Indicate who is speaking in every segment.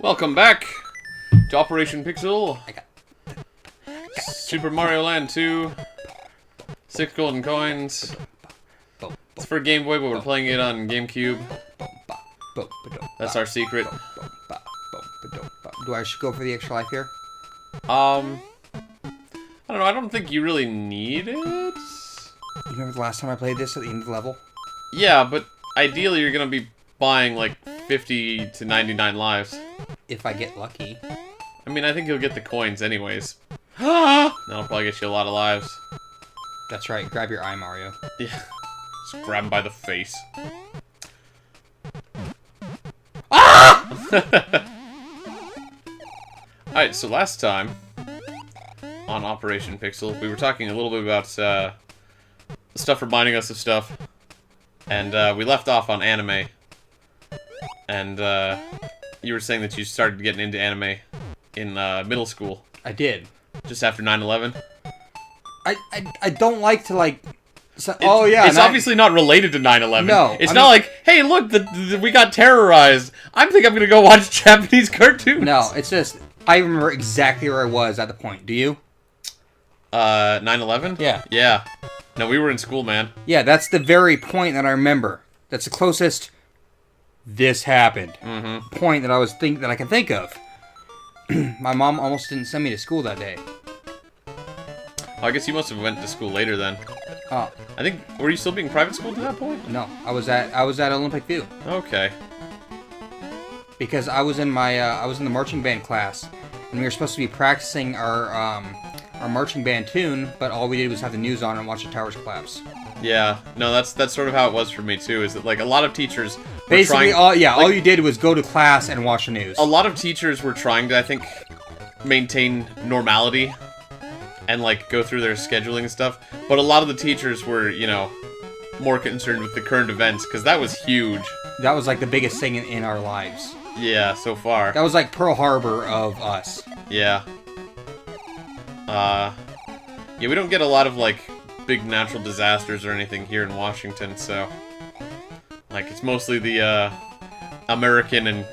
Speaker 1: Welcome back to Operation Pixel. Super Mario Land 2. 6 golden coins. It's for Game Boy, but we're playing it on GameCube. That's our secret.
Speaker 2: Do I should go for the extra life here?
Speaker 1: I don't know, I don't think you really need it.
Speaker 2: You remember the last time I played this at the end of the level?
Speaker 1: Yeah, but ideally you're gonna be buying like 50 to 99 lives.
Speaker 2: If I get lucky.
Speaker 1: I mean, I think you'll get the coins anyways. That'll probably get you a lot of lives.
Speaker 2: That's right, grab your eye, Mario.
Speaker 1: Yeah. Just grab him by the face. Alright, so last time on Operation Pixel, we were talking a little bit about stuff reminding us of stuff. And we left off on anime. And you were saying that you started getting into anime in middle school.
Speaker 2: I did.
Speaker 1: Just after 9/11.
Speaker 2: I don't like to like... So, oh yeah,
Speaker 1: it's obviously not related to 9/11.
Speaker 2: No,
Speaker 1: it's not like, hey, look, we got terrorized. I'm gonna go watch Japanese cartoons.
Speaker 2: No, it's just I remember exactly where I was at the point. Do you?
Speaker 1: 9/11?
Speaker 2: Yeah.
Speaker 1: Yeah. No, we were in school, man.
Speaker 2: Yeah, that's the very point that I remember. That's the closest this happened point that I can think of. My mom almost didn't send me to school that day.
Speaker 1: Oh, I guess you must have went to school later then.
Speaker 2: Oh.
Speaker 1: I think, were you still being private schooled at that point?
Speaker 2: No, I was at Olympic View.
Speaker 1: Okay.
Speaker 2: Because I was in the marching band class, and we were supposed to be practicing our marching band tune, but all we did was have the news on and watch the towers collapse.
Speaker 1: Yeah. No, that's sort of how it was for me too. Is that like a lot of teachers were
Speaker 2: basically
Speaker 1: trying,
Speaker 2: all you did was go to class and watch the news.
Speaker 1: A lot of teachers were trying to, I think, maintain normality and like go through their scheduling and stuff. But a lot of the teachers were, you know, more concerned with the current events because that was huge.
Speaker 2: That was like the biggest thing in our lives.
Speaker 1: Yeah, so far.
Speaker 2: That was like Pearl Harbor of us.
Speaker 1: Yeah. Yeah, we don't get a lot of like big natural disasters or anything here in Washington, so like it's mostly the American and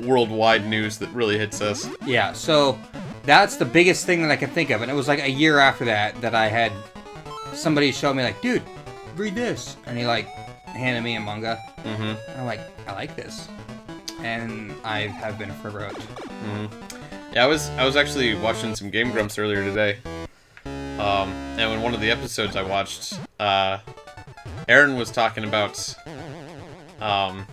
Speaker 1: worldwide news that really hits us.
Speaker 2: Yeah, so that's the biggest thing that I can think of, and it was like a year after that I had somebody show me like, dude, read this, and he like handed me a manga. And I'm like, I like this, and I have been forever hooked.
Speaker 1: Yeah, I was actually watching some Game Grumps earlier today, and in one of the episodes I watched, Aaron was talking about how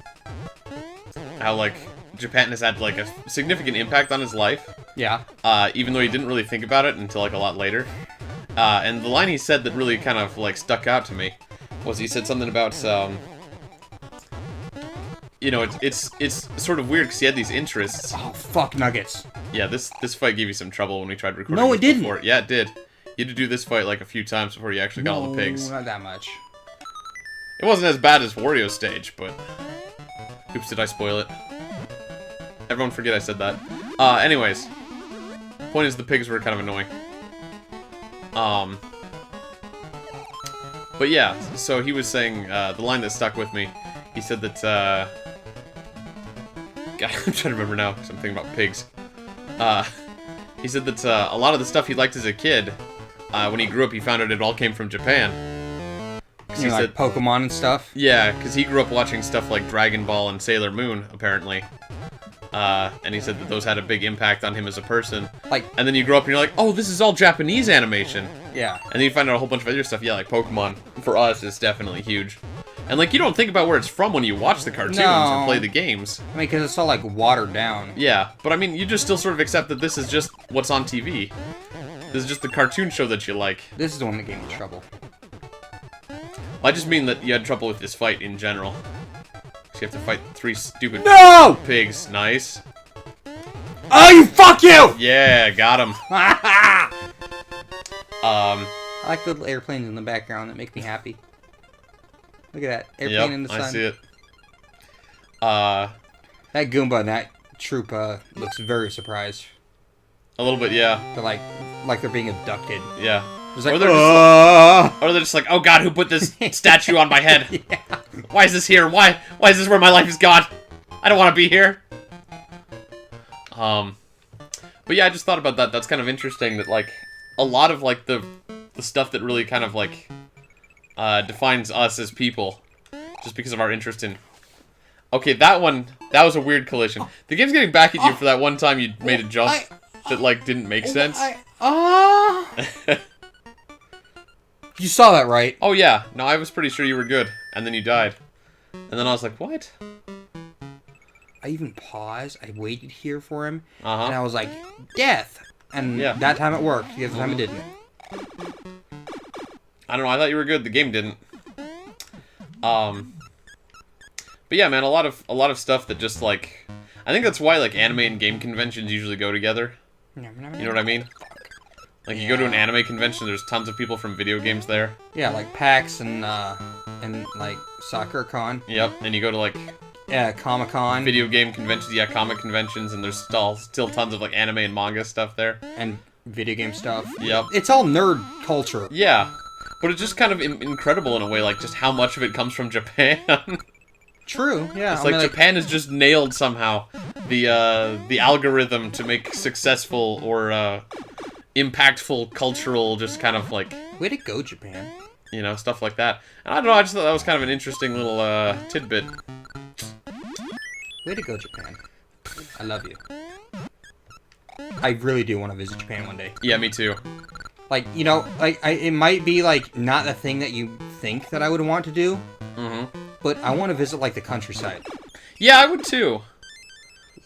Speaker 1: like Japan has had like a significant impact on his life.
Speaker 2: Yeah.
Speaker 1: Even though he didn't really think about it until like a lot later. And the line he said that really kind of like stuck out to me was he said something about you know, it's sort of weird because he had these interests.
Speaker 2: Oh, fuck Nuggets.
Speaker 1: Yeah, this fight gave you some trouble when we tried recording.
Speaker 2: No, it didn't.
Speaker 1: Before. Yeah, it did. You had to do this fight like a few times before you actually got all the pigs.
Speaker 2: Not that much.
Speaker 1: It wasn't as bad as Wario stage, but oops, did I spoil it? Everyone forget I said that. Anyways, point is the pigs were kind of annoying. But yeah, so he was saying the line that stuck with me. He said that God, I'm trying to remember now because I'm thinking about pigs. He said that a lot of the stuff he liked as a kid, when he grew up, he found out it all came from Japan.
Speaker 2: You know, like Pokemon and stuff?
Speaker 1: Yeah, because he grew up watching stuff like Dragon Ball and Sailor Moon, apparently. And he said that those had a big impact on him as a person.
Speaker 2: Like,
Speaker 1: and then you grow up and you're like, oh, this is all Japanese animation.
Speaker 2: Yeah.
Speaker 1: And then you find out a whole bunch of other stuff. Yeah, like Pokemon, for us, is definitely huge. And like, you don't think about where it's from when you watch the cartoons or play the games.
Speaker 2: I mean, because it's all like watered down.
Speaker 1: Yeah, but I mean, you just still sort of accept that this is just what's on TV. This is just the cartoon show that you like.
Speaker 2: This is the one that gave me trouble.
Speaker 1: Well, I just mean that you had trouble with this fight in general. So you have to fight 3 stupid pigs. Nice.
Speaker 2: Oh, you fuck you!
Speaker 1: Yeah, got him.
Speaker 2: I like the little airplanes in the background that make me happy. Look at that. Airplane in the sun.
Speaker 1: I see it.
Speaker 2: That Goomba and that troop looks very surprised.
Speaker 1: A little bit, yeah.
Speaker 2: They're like they're being abducted.
Speaker 1: Yeah.
Speaker 2: Like,
Speaker 1: or they're just like, oh god, who put this statue on my head?
Speaker 2: Yeah.
Speaker 1: Why is this here? Why is this where my life is gone? I don't want to be here. But yeah, I just thought about that. That's kind of interesting that, like, a lot of, like, the stuff that really kind of, like, defines us as people, just because of our interest in... Okay, that was a weird collision. The game's getting back at you for that one time you made a jump that, like, didn't make sense.
Speaker 2: You saw that, right?
Speaker 1: Oh, yeah. No, I was pretty sure you were good, and then you died. And then I was like, what?
Speaker 2: I even paused. I waited here for him,
Speaker 1: Uh-huh.
Speaker 2: and I was like, death! And
Speaker 1: Yeah.
Speaker 2: that time it worked. The other time it didn't.
Speaker 1: I don't know, I thought you were good. The game didn't. But yeah, man, a lot of stuff that just, like... I think that's why, like, anime and game conventions usually go together. You know what I mean? Like, you go to an anime convention, there's tons of people from video games there.
Speaker 2: Yeah, like PAX and like SoccerCon.
Speaker 1: Yep, and you go to, like...
Speaker 2: Comic-Con.
Speaker 1: Video game conventions, yeah, comic conventions, and there's still tons of, like, anime and manga stuff there.
Speaker 2: And video game stuff.
Speaker 1: Yep.
Speaker 2: It's all nerd culture.
Speaker 1: Yeah. But it's just kind of incredible in a way, like, just how much of it comes from Japan.
Speaker 2: True, yeah.
Speaker 1: It's like Japan has just nailed somehow the algorithm to make successful or impactful cultural, just kind of like...
Speaker 2: Way to go, Japan.
Speaker 1: You know, stuff like that. And I don't know, I just thought that was kind of an interesting little tidbit.
Speaker 2: Way to go, Japan. I love you. I really do want to visit Japan one day.
Speaker 1: Yeah, me too.
Speaker 2: Like, you know, like it might be like not the thing that you think that I would want to do. But I want to visit like the countryside.
Speaker 1: Yeah, I would too.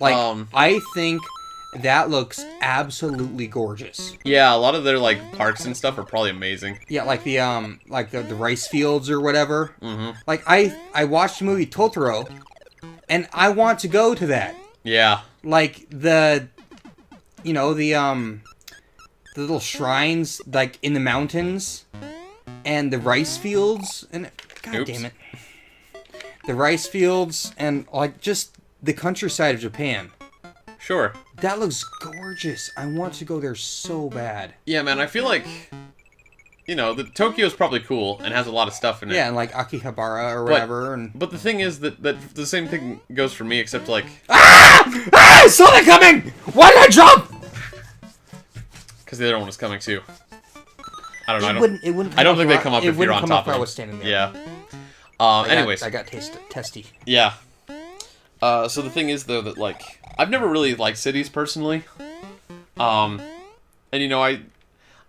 Speaker 2: Like, I think that looks absolutely gorgeous.
Speaker 1: Yeah, a lot of their like parks and stuff are probably amazing.
Speaker 2: Yeah, like the rice fields or whatever. Like I watched the movie Totoro, and I want to go to that.
Speaker 1: Yeah.
Speaker 2: Like the little shrines like in the mountains, and the rice fields, and God damn it, the rice fields and like just the countryside of Japan.
Speaker 1: Sure.
Speaker 2: That looks gorgeous. I want to go there so bad.
Speaker 1: Yeah, man, I feel like, you know, Tokyo's probably cool and has a lot of stuff in it.
Speaker 2: Yeah, and like Akihabara or whatever.
Speaker 1: But the thing is that the same thing goes for me, except like...
Speaker 2: I saw that coming! Why did I jump?
Speaker 1: Because the other one was coming too. I don't know.
Speaker 2: It wouldn't
Speaker 1: I don't think they come up if you're on top of
Speaker 2: them.
Speaker 1: them.
Speaker 2: I was standing there.
Speaker 1: Yeah. Anyways.
Speaker 2: I got testy.
Speaker 1: Yeah. So the thing is, though, that, like, I've never really liked cities, personally. And, you know, I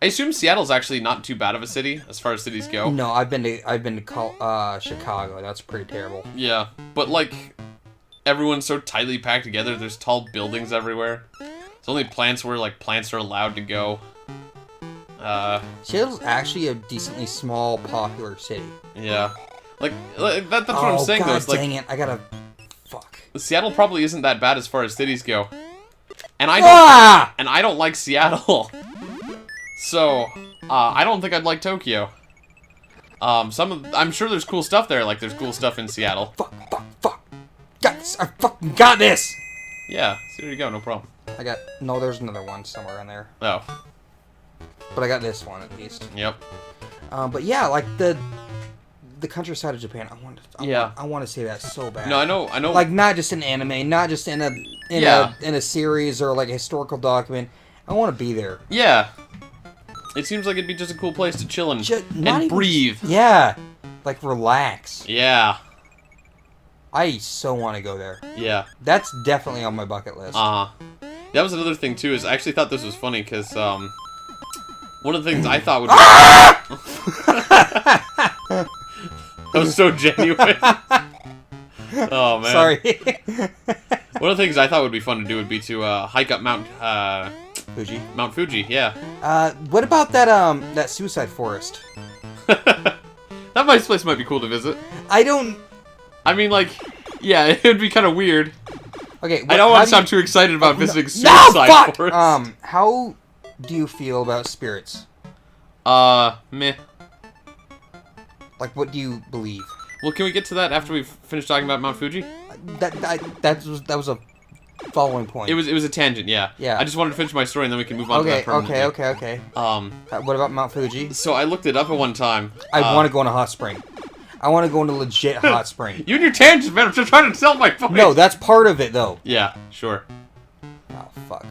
Speaker 1: assume Seattle's actually not too bad of a city, as far as cities go.
Speaker 2: No, I've been to Chicago. That's pretty terrible.
Speaker 1: Yeah. But, like, everyone's so tightly packed together, there's tall buildings everywhere. There's only plants where, like, plants are allowed to go.
Speaker 2: Seattle's actually a decently small, popular city.
Speaker 1: Yeah. Like that's what I'm saying, though. It's like,
Speaker 2: dang it. I gotta... Fuck.
Speaker 1: Seattle probably isn't that bad as far as cities go. And I don't like Seattle. So, I don't think I'd like Tokyo. I'm sure there's cool stuff there, like there's cool stuff in Seattle.
Speaker 2: Fuck. Got this. I fucking got this!
Speaker 1: Yeah, so there you go, no problem.
Speaker 2: No, there's another one somewhere in there.
Speaker 1: Oh.
Speaker 2: But I got this one, at least.
Speaker 1: Yep.
Speaker 2: But yeah, like the countryside of Japan, I want to say that so bad.
Speaker 1: No, I know.
Speaker 2: Like, not just in anime, not just in a series or like a historical document. I want to be there.
Speaker 1: Yeah. It seems like it'd be just a cool place to chill and breathe.
Speaker 2: Yeah. Like, relax.
Speaker 1: Yeah.
Speaker 2: I so want to go there.
Speaker 1: Yeah.
Speaker 2: That's definitely on my bucket list.
Speaker 1: That was another thing, too, is I actually thought this was funny, because, one of the things I thought would be... That was so genuine. Oh, man.
Speaker 2: Sorry.
Speaker 1: One of the things I thought would be fun to do would be to hike up Mount
Speaker 2: Fuji.
Speaker 1: Mount Fuji, yeah.
Speaker 2: What about that suicide forest?
Speaker 1: That place might be cool to visit.
Speaker 2: I
Speaker 1: mean, like, yeah, it would be kind of weird.
Speaker 2: Okay.
Speaker 1: I don't want to sound too excited about visiting suicide forest.
Speaker 2: How do you feel about spirits?
Speaker 1: Meh.
Speaker 2: Like, what do you believe?
Speaker 1: Well, can we get to that after we've finished talking about Mount Fuji?
Speaker 2: That was a following point.
Speaker 1: It was a tangent, yeah.
Speaker 2: Yeah.
Speaker 1: I just wanted to finish my story and then we can move on to that permanently.
Speaker 2: Okay. What about Mount Fuji?
Speaker 1: So I looked it up at one time.
Speaker 2: I want to go in a hot spring. I want to go in a legit hot spring.
Speaker 1: You and your tangents, man. I'm just trying to sell my point.
Speaker 2: No, that's part of it, though.
Speaker 1: Yeah, sure.
Speaker 2: Oh, fuck.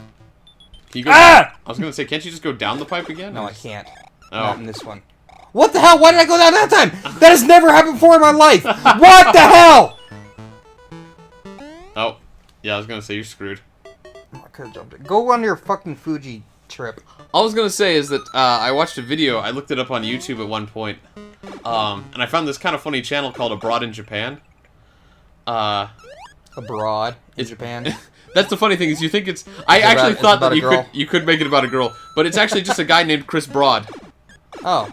Speaker 1: Can you go
Speaker 2: Ah!
Speaker 1: I was gonna say, can't you just go down the pipe again?
Speaker 2: No, I can't.
Speaker 1: Oh.
Speaker 2: Not in this one. What the hell? Why did I go down that time? That has never happened before in my life. What the hell?
Speaker 1: Oh. Yeah, I was gonna say, you're screwed.
Speaker 2: I could have jumped it. Go on your fucking Fuji trip.
Speaker 1: All I was gonna say is that I watched a video. I looked it up on YouTube at one point, and I found this kind of funny channel called Abroad in Japan.
Speaker 2: Abroad in Japan.
Speaker 1: That's the funny thing is you think it's. I actually thought that you could make it about a girl, but it's actually just a guy named Chris Broad,
Speaker 2: Oh.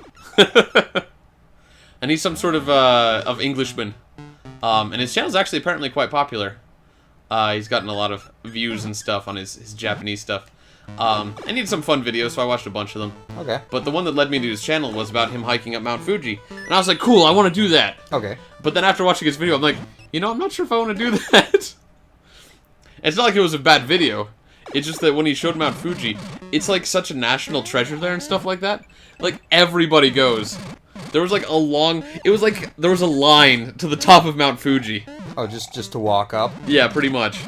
Speaker 1: and he's some sort of Englishman, and his channel's actually apparently quite popular. He's gotten a lot of views and stuff on his Japanese stuff. I needed some fun videos, so I watched a bunch of them.
Speaker 2: Okay.
Speaker 1: But the one that led me to his channel was about him hiking up Mount Fuji. And I was like, cool, I want to do that.
Speaker 2: Okay.
Speaker 1: But then after watching his video, I'm like, I'm not sure if I want to do that. It's not like it was a bad video. It's just that when he showed Mount Fuji, it's like such a national treasure there and stuff like that. Like, everybody goes. There was like it was like there was a line to the top of Mount Fuji.
Speaker 2: Oh, just to walk up?
Speaker 1: Yeah, pretty much.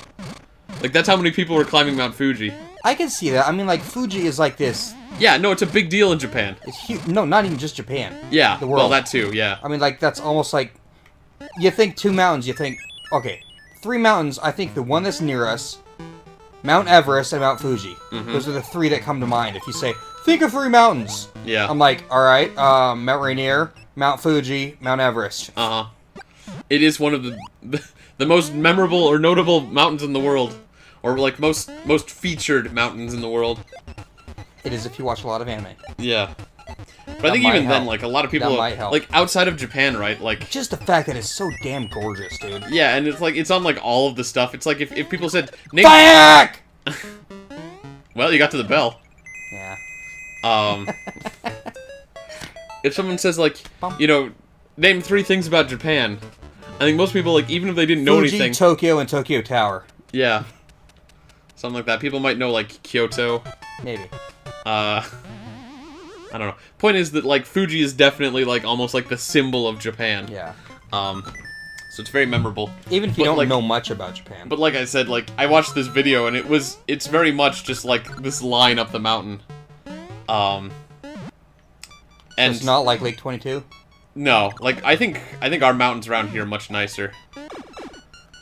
Speaker 1: Like, that's how many people were climbing Mount Fuji.
Speaker 2: I can see that. I mean, like, Fuji is like this.
Speaker 1: Yeah, no, it's a big deal in Japan.
Speaker 2: It's huge. No, not even just Japan.
Speaker 1: Yeah,
Speaker 2: the world.
Speaker 1: well, that too, yeah.
Speaker 2: I mean, like, that's almost like... You think 2 mountains, you think... Okay, 3 mountains, I think the one that's near us, Mount Everest and Mount Fuji.
Speaker 1: Mm-hmm.
Speaker 2: Those are the 3 that come to mind. If you say, think of 3 mountains.
Speaker 1: Yeah.
Speaker 2: I'm like, alright, Mount Rainier, Mount Fuji, Mount Everest.
Speaker 1: Uh-huh. It is one of the most memorable or notable mountains in the world. Or, like, most featured mountains in the world.
Speaker 2: It is if you watch a lot of anime.
Speaker 1: Yeah. But I think even then, like, a lot of people...
Speaker 2: That might help.
Speaker 1: Like, outside of Japan, right? Like...
Speaker 2: Just the fact that it's so damn gorgeous, dude.
Speaker 1: Yeah, and it's like, it's on, like, all of the stuff. It's like, if people said... Name...
Speaker 2: Fuck!
Speaker 1: Well, you got to the bell.
Speaker 2: Yeah.
Speaker 1: If someone says, like, name 3 things about Japan, I think most people, like, even if they didn't know
Speaker 2: Fuji,
Speaker 1: anything...
Speaker 2: Tokyo, and Tokyo Tower.
Speaker 1: Yeah. Something like that. People might know, like, Kyoto.
Speaker 2: Maybe.
Speaker 1: I don't know. Point is that, like, Fuji is definitely, like, almost like the symbol of Japan.
Speaker 2: Yeah.
Speaker 1: So it's very memorable.
Speaker 2: Even if you don't
Speaker 1: like,
Speaker 2: know much about Japan.
Speaker 1: But like I said, like, I watched this video and it's very much just like this line up the mountain. And
Speaker 2: it's not like Lake 22?
Speaker 1: No, like, I think our mountains around here are much nicer.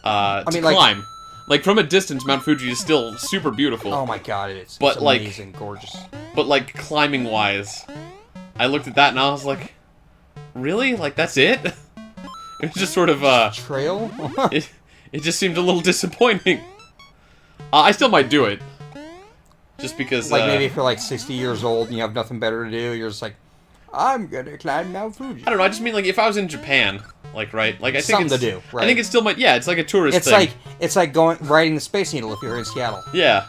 Speaker 1: To
Speaker 2: mean,
Speaker 1: climb. Like, from a distance, Mount Fuji is still super beautiful.
Speaker 2: Oh my god, it's
Speaker 1: like,
Speaker 2: amazing, gorgeous.
Speaker 1: But, like, climbing-wise, I looked at that and I was like, really? Like, that's it? It was just sort of,
Speaker 2: Trail?
Speaker 1: it just seemed a little disappointing. I still might do it. Just because,
Speaker 2: like, maybe if you're, like, 60 years old and you have nothing better to do, you're just like, I'm gonna climb Mount Fuji.
Speaker 1: I don't know, I just mean, like, if I was in Japan, like, right? Like, I think
Speaker 2: something
Speaker 1: it's...
Speaker 2: to do, right?
Speaker 1: I think it's still might... Yeah, it's like a tourist thing.
Speaker 2: It's like riding the Space Needle if you're in Seattle.
Speaker 1: Yeah.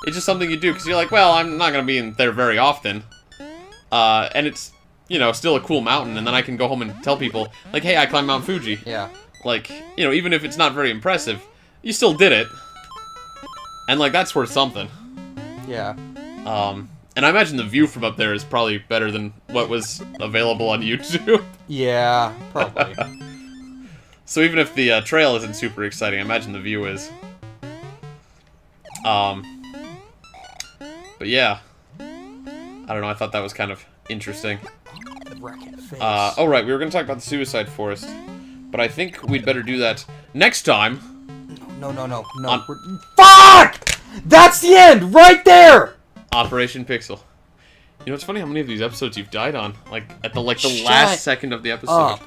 Speaker 1: It's just something you do, because you're like, well, I'm not going to be in there very often. And it's, still a cool mountain, and then I can go home and tell people, like, hey, I climbed Mount Fuji.
Speaker 2: Yeah.
Speaker 1: Like, even if it's not very impressive, you still did it. And, like, that's worth something.
Speaker 2: Yeah.
Speaker 1: And I imagine the view from up there is probably better than what was available on YouTube.
Speaker 2: Yeah, probably.
Speaker 1: So even if the trail isn't super exciting, I imagine the view is. But yeah. I don't know, I thought that was kind of interesting. Oh right, we were going to talk about the Suicide Forest. But I think we'd better do that next time.
Speaker 2: No. Fuck! That's the end! Right there!
Speaker 1: Operation Pixel. It's funny how many of these episodes you've died on. Like, at the last second of the episode.